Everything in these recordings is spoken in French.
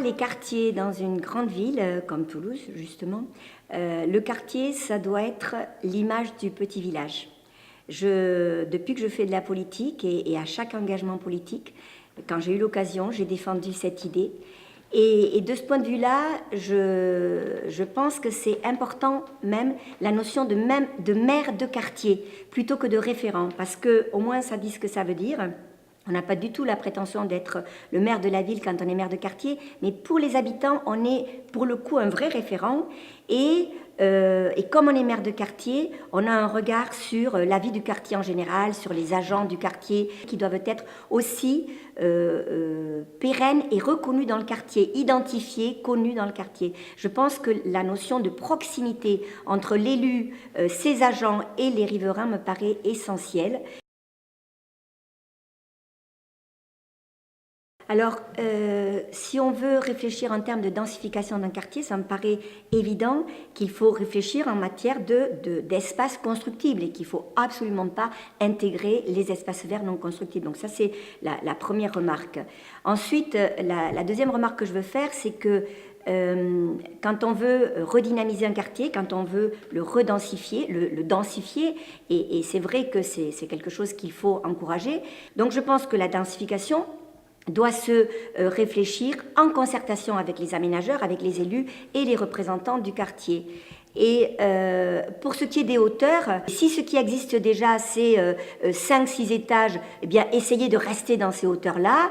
les quartiers dans une grande ville comme Toulouse, justement, le quartier, ça doit être l'image du petit village. Depuis que je fais de la politique et à chaque engagement politique, quand j'ai eu l'occasion, j'ai défendu cette idée. Et de ce point de vue-là, je pense que c'est important même la notion de maire de quartier plutôt que de référent, parce qu'au moins ça dit ce que ça veut dire. On n'a pas du tout la prétention d'être le maire de la ville quand on est maire de quartier, mais pour les habitants, on est pour le coup un vrai référent. Et comme on est maire de quartier, on a un regard sur la vie du quartier en général, sur les agents du quartier qui doivent être aussi pérennes et reconnus dans le quartier, identifiés, connus dans le quartier. Je pense que la notion de proximité entre l'élu, ses agents et les riverains me paraît essentielle. Alors, si on veut réfléchir en termes de densification d'un quartier, ça me paraît évident qu'il faut réfléchir en matière d'espaces constructibles et qu'il ne faut absolument pas intégrer les espaces verts non constructibles. Donc ça, c'est la première remarque. Ensuite, la deuxième remarque que je veux faire, c'est que quand on veut redynamiser un quartier, quand on veut le redensifier, le densifier, et c'est vrai que c'est quelque chose qu'il faut encourager. Donc je pense que la densification doit se réfléchir en concertation avec les aménageurs, avec les élus et les représentants du quartier. Et pour ce qui est des hauteurs, si ce qui existe déjà c'est 5-6 étages, eh bien essayez de rester dans ces hauteurs-là.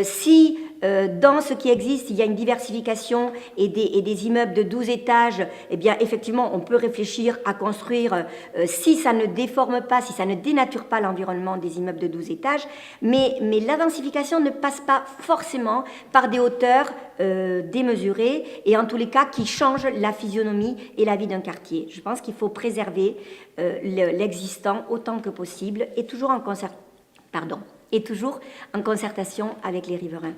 Si dans ce qui existe, il y a une diversification et des immeubles de 12 étages, eh bien effectivement on peut réfléchir à construire, si ça ne déforme pas, si ça ne dénature pas l'environnement des immeubles de 12 étages, mais la densification ne passe pas forcément par des hauteurs démesurées et en tous les cas qui changent la physionomie et la vie d'un quartier. Je pense qu'il faut préserver l'existant autant que possible et toujours en concertation avec les riverains.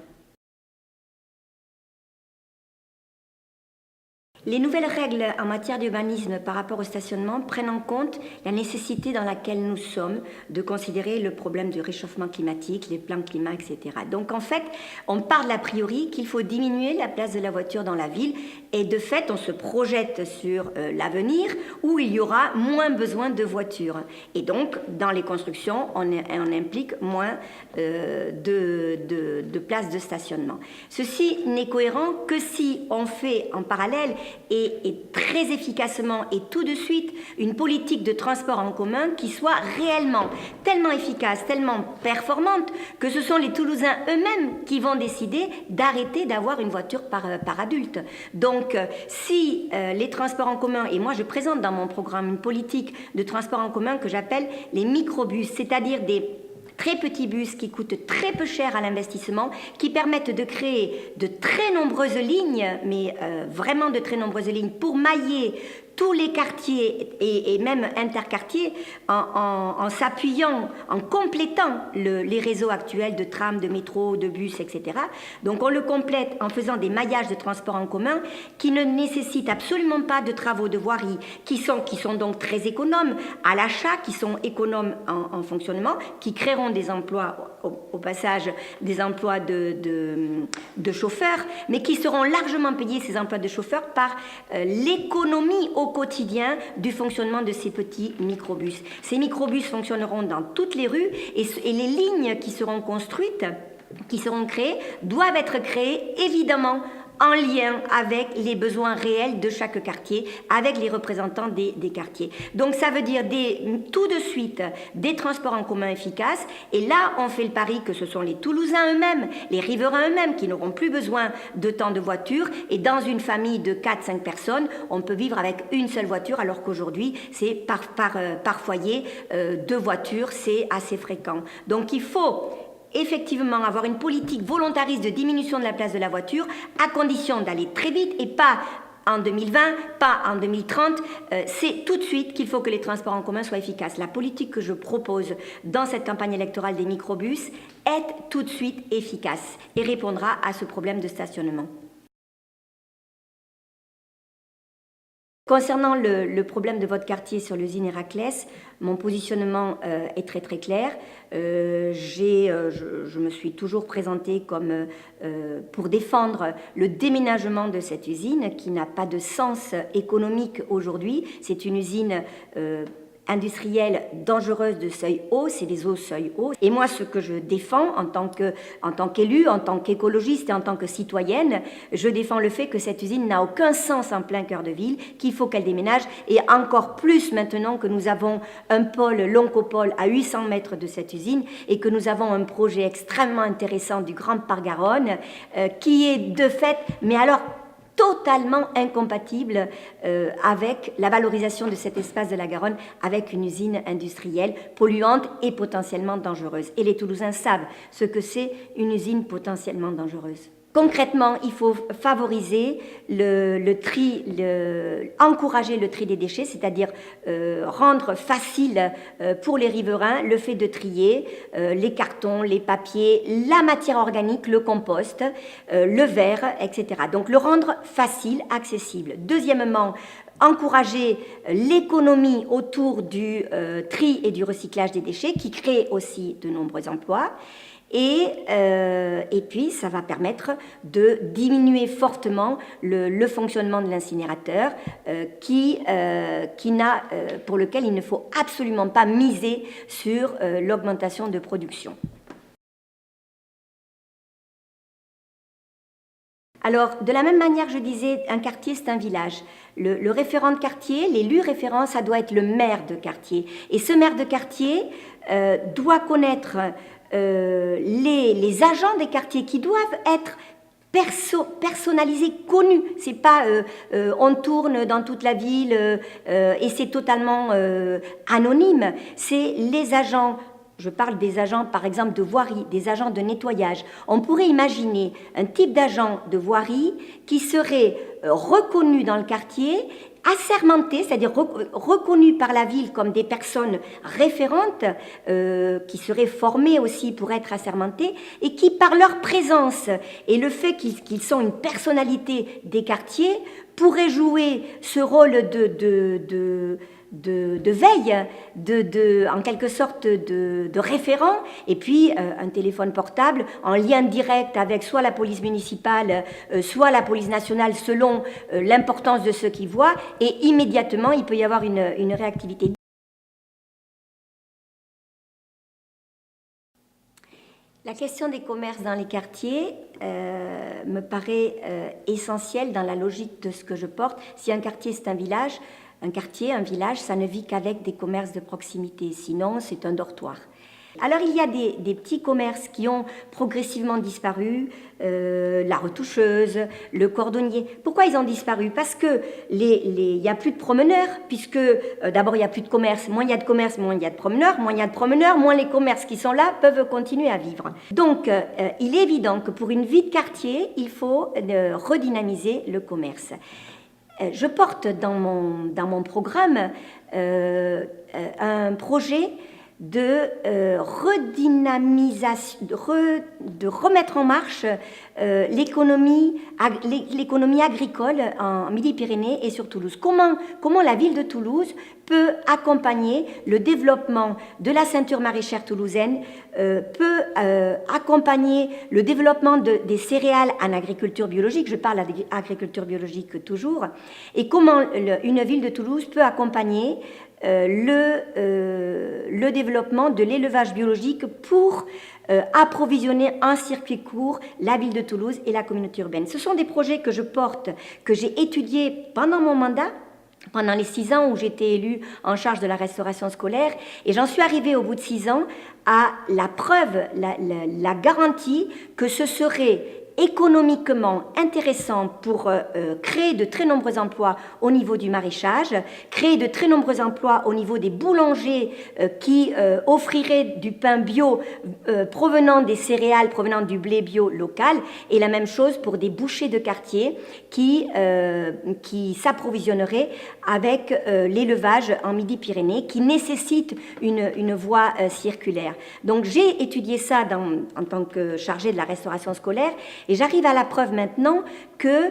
Les nouvelles règles en matière d'urbanisme par rapport au stationnement prennent en compte la nécessité dans laquelle nous sommes de considérer le problème du réchauffement climatique, les plans climat, etc. Donc en fait, on part d'a priori qu'il faut diminuer la place de la voiture dans la ville et de fait, on se projette sur l'avenir où il y aura moins besoin de voitures. Et donc, dans les constructions, on implique moins de places de stationnement. Ceci n'est cohérent que si on fait en parallèle et très efficacement et tout de suite une politique de transport en commun qui soit réellement tellement efficace, tellement performante que ce sont les Toulousains eux-mêmes qui vont décider d'arrêter d'avoir une voiture par adulte. Donc si les transports en commun, et moi je présente dans mon programme une politique de transport en commun que j'appelle les microbus, c'est-à-dire des très petits bus qui coûtent très peu cher à l'investissement, qui permettent de créer de très nombreuses lignes, mais vraiment de très nombreuses lignes pour mailler tous les quartiers et même interquartiers en s'appuyant, en complétant les réseaux actuels de tram, de métro, de bus, etc. Donc on le complète en faisant des maillages de transport en commun qui ne nécessitent absolument pas de travaux de voirie, qui sont donc très économes à l'achat, qui sont économes en fonctionnement, qui créeront des emplois, au passage, des emplois de chauffeurs, mais qui seront largement payés, ces emplois de chauffeurs, par l'économie au quotidien du fonctionnement de ces petits microbus. Ces microbus fonctionneront dans toutes les rues et les lignes qui seront construites, qui seront créées, doivent être créées évidemment en lien avec les besoins réels de chaque quartier, avec les représentants des quartiers. Donc ça veut dire tout de suite des transports en commun efficaces, et là on fait le pari que ce sont les Toulousains eux-mêmes, les riverains eux-mêmes qui n'auront plus besoin de tant de voitures, et dans une famille de 4-5 personnes, on peut vivre avec une seule voiture, alors qu'aujourd'hui c'est par foyer, 2 voitures, c'est assez fréquent. Donc il faut effectivement avoir une politique volontariste de diminution de la place de la voiture à condition d'aller très vite et pas en 2020, pas en 2030, c'est tout de suite qu'il faut que les transports en commun soient efficaces. La politique que je propose dans cette campagne électorale des microbus est tout de suite efficace et répondra à ce problème de stationnement. Concernant le problème de votre quartier sur l'usine Héraclès, mon positionnement est très très clair. Je me suis toujours présentée comme pour défendre le déménagement de cette usine qui n'a pas de sens économique aujourd'hui. C'est une usine industrielle dangereuse de seuil haut, c'est des eaux seuil haut. Et moi, ce que je défends en tant qu'élue, en tant qu'écologiste et en tant que citoyenne, je défends le fait que cette usine n'a aucun sens en plein cœur de ville, qu'il faut qu'elle déménage, et encore plus maintenant que nous avons un pôle, l'Oncopole, à 800 mètres de cette usine, et que nous avons un projet extrêmement intéressant du Grand Parc Garonne, qui est de fait, mais alors totalement incompatible avec la valorisation de cet espace de la Garonne, avec une usine industrielle polluante et potentiellement dangereuse. Et les Toulousains savent ce que c'est une usine potentiellement dangereuse. Concrètement, il faut favoriser encourager le tri des déchets, c'est-à-dire rendre facile pour les riverains le fait de trier les cartons, les papiers, la matière organique, le compost, le verre, etc. Donc le rendre facile, accessible. Deuxièmement, encourager l'économie autour du tri et du recyclage des déchets, qui crée aussi de nombreux emplois. Et puis, ça va permettre de diminuer fortement le fonctionnement de l'incinérateur pour lequel il ne faut absolument pas miser sur l'augmentation de production. Alors, de la même manière, je disais, un quartier, c'est un village. Le référent de quartier, l'élu référent, ça doit être le maire de quartier. Et ce maire de quartier doit connaître les agents des quartiers qui doivent être personnalisés, connus. C'est pas on tourne dans toute la ville et c'est totalement anonyme. C'est les agents. Je parle des agents, par exemple, de voirie, des agents de nettoyage. On pourrait imaginer un type d'agent de voirie qui serait reconnu dans le quartier, assermentés, c'est-à-dire reconnus par la ville comme des personnes référentes, qui seraient formées aussi pour être assermentées, et qui, par leur présence et le fait qu'ils sont une personnalité des quartiers, pourraient jouer ce rôle de veille, en quelque sorte de référent, et puis un téléphone portable en lien direct avec soit la police municipale, soit la police nationale, selon l'importance de ce qu'ils voient, et immédiatement il peut y avoir une réactivité. La question des commerces dans les quartiers me paraît essentielle dans la logique de ce que je porte. Si un quartier c'est un village, un quartier, un village, ça ne vit qu'avec des commerces de proximité, sinon c'est un dortoir. Alors il y a des petits commerces qui ont progressivement disparu, la retoucheuse, le cordonnier. Pourquoi ils ont disparu? Parce que il n'y a plus de promeneurs, puisque d'abord il n'y a plus de commerce. Moins il y a de commerce, moins il y a de promeneurs. Moins il y a de promeneurs, moins les commerces qui sont là peuvent continuer à vivre. Donc il est évident que pour une vie de quartier, il faut redynamiser le commerce. Je porte dans mon programme un projet de redynamisation, de remettre en marche l'économie agricole en Midi-Pyrénées et sur Toulouse. Comment la ville de Toulouse peut accompagner le développement de la ceinture maraîchère toulousaine, peut accompagner le développement des céréales en agriculture biologique, je parle d'agriculture biologique toujours, et comment une ville de Toulouse peut accompagner le développement de l'élevage biologique pour approvisionner en circuit court la ville de Toulouse et la communauté urbaine. Ce sont des projets que je porte, que j'ai étudiés pendant mon mandat, pendant les 6 ans où j'étais élue en charge de la restauration scolaire, et j'en suis arrivée au bout de 6 ans à la preuve, la garantie que ce serait économiquement intéressant pour créer de très nombreux emplois au niveau du maraîchage, créer de très nombreux emplois au niveau des boulangers qui offriraient du pain bio provenant des céréales, provenant du blé bio local, et la même chose pour des bouchers de quartier qui s'approvisionneraient avec l'élevage en Midi-Pyrénées qui nécessite une voie circulaire. Donc j'ai étudié ça en tant que chargée de la restauration scolaire et j'arrive à la preuve maintenant que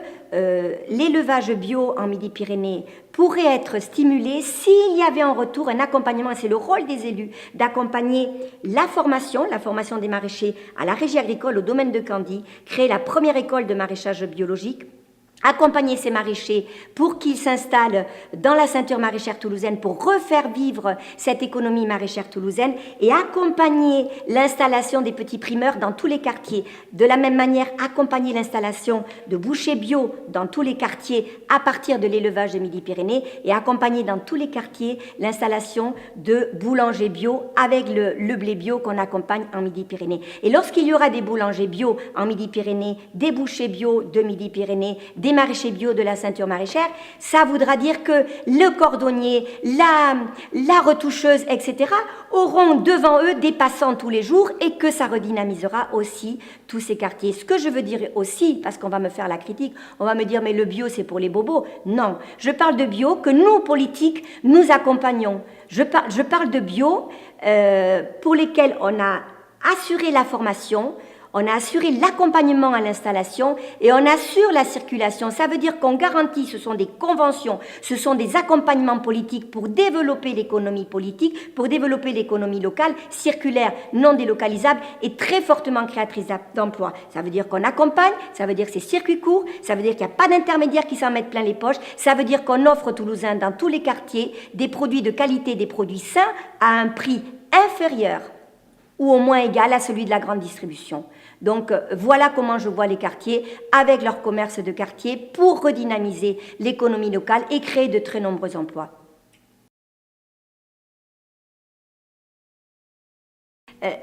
l'élevage bio en Midi-Pyrénées pourrait être stimulé s'il y avait en retour un accompagnement, et c'est le rôle des élus, d'accompagner la formation des maraîchers à la régie agricole au domaine de Candy, créer la première école de maraîchage biologique, accompagner ces maraîchers pour qu'ils s'installent dans la ceinture maraîchère toulousaine pour refaire vivre cette économie maraîchère toulousaine et accompagner l'installation des petits primeurs dans tous les quartiers. De la même manière, accompagner l'installation de bouchers bio dans tous les quartiers à partir de l'élevage de Midi-Pyrénées et accompagner dans tous les quartiers l'installation de boulangers bio avec le blé bio qu'on accompagne en Midi-Pyrénées. Et lorsqu'il y aura des boulangers bio en Midi-Pyrénées, des bouchers bio de Midi-Pyrénées, des maraîchers bio de la ceinture maraîchère, ça voudra dire que le cordonnier, la retoucheuse, etc., auront devant eux des passants tous les jours et que ça redynamisera aussi tous ces quartiers. Ce que je veux dire aussi, parce qu'on va me faire la critique, on va me dire mais le bio c'est pour les bobos. Non, je parle de bio que nous, politiques, nous accompagnons. Je parle de bio pour lesquels on a assuré la formation, on a assuré l'accompagnement à l'installation et on assure la circulation. Ça veut dire qu'on garantit, ce sont des conventions, ce sont des accompagnements politiques pour développer l'économie politique, pour développer l'économie locale, circulaire, non délocalisable et très fortement créatrice d'emplois. Ça veut dire qu'on accompagne, ça veut dire que c'est circuit court, ça veut dire qu'il n'y a pas d'intermédiaires qui s'en mettent plein les poches, ça veut dire qu'on offre aux Toulousains dans tous les quartiers des produits de qualité, des produits sains à un prix inférieur ou au moins égal à celui de la grande distribution. Donc voilà comment je vois les quartiers avec leur commerce de quartier pour redynamiser l'économie locale et créer de très nombreux emplois.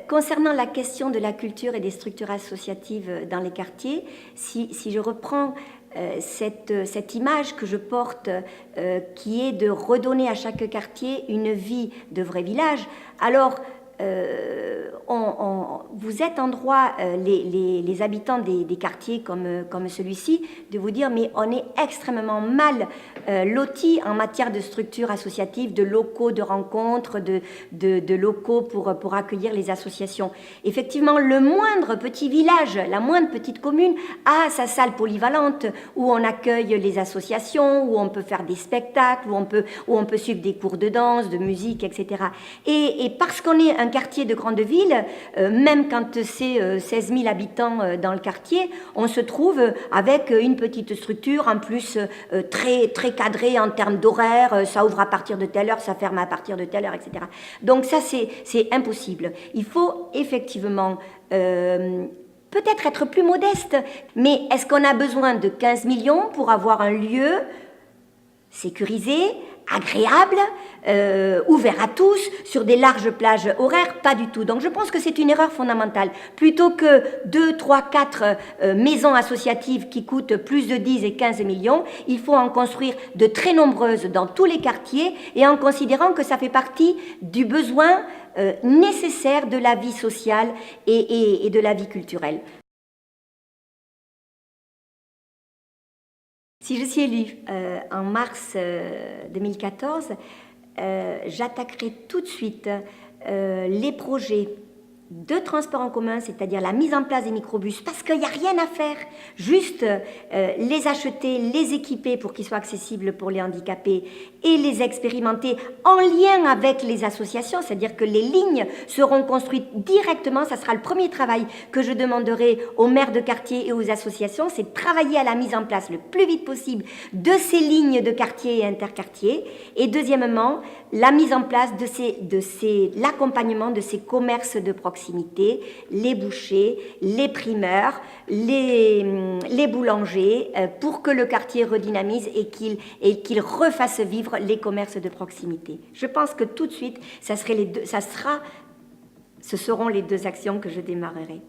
Concernant la question de la culture et des structures associatives dans les quartiers, si je reprends cette image que je porte, qui est de redonner à chaque quartier une vie de vrai village, alors vous êtes en droit, les habitants des quartiers comme celui-ci, de vous dire mais on est extrêmement mal lotis en matière de structures associatives, de locaux de rencontres, de locaux pour accueillir les associations. Effectivement, le moindre petit village, la moindre petite commune a sa salle polyvalente où on accueille les associations, où on peut faire des spectacles, où on peut suivre des cours de danse, de musique, etc. Et parce qu'on est un quartier de grande ville, même quand c'est 16 000 habitants dans le quartier, on se trouve avec une petite structure, en plus très, très cadrée en termes d'horaire, ça ouvre à partir de telle heure, ça ferme à partir de telle heure, etc. Donc ça, c'est impossible. Il faut effectivement peut-être être plus modeste, mais est-ce qu'on a besoin de 15 millions pour avoir un lieu sécurisé, agréable, ouvert à tous, sur des larges plages horaires? Pas du tout. Donc je pense que c'est une erreur fondamentale. Plutôt que 2, 3, 4 maisons associatives qui coûtent plus de 10 et 15 millions, il faut en construire de très nombreuses dans tous les quartiers et en considérant que ça fait partie du besoin nécessaire de la vie sociale et de la vie culturelle. Si je suis élue en mars 2014, j'attaquerai tout de suite les projets de transport en commun, c'est-à-dire la mise en place des microbus, parce qu'il n'y a rien à faire, juste les acheter, les équiper pour qu'ils soient accessibles pour les handicapés et les expérimenter en lien avec les associations, c'est-à-dire que les lignes seront construites directement, ça sera le premier travail que je demanderai aux maires de quartier et aux associations, c'est de travailler à la mise en place le plus vite possible de ces lignes de quartier et interquartier, et deuxièmement, la mise en place l'accompagnement de ces commerces de proximité, les bouchers, les primeurs, les boulangers, pour que le quartier redynamise et qu'il refasse vivre les commerces de proximité. Je pense que tout de suite, ce seront les deux actions que je démarrerai.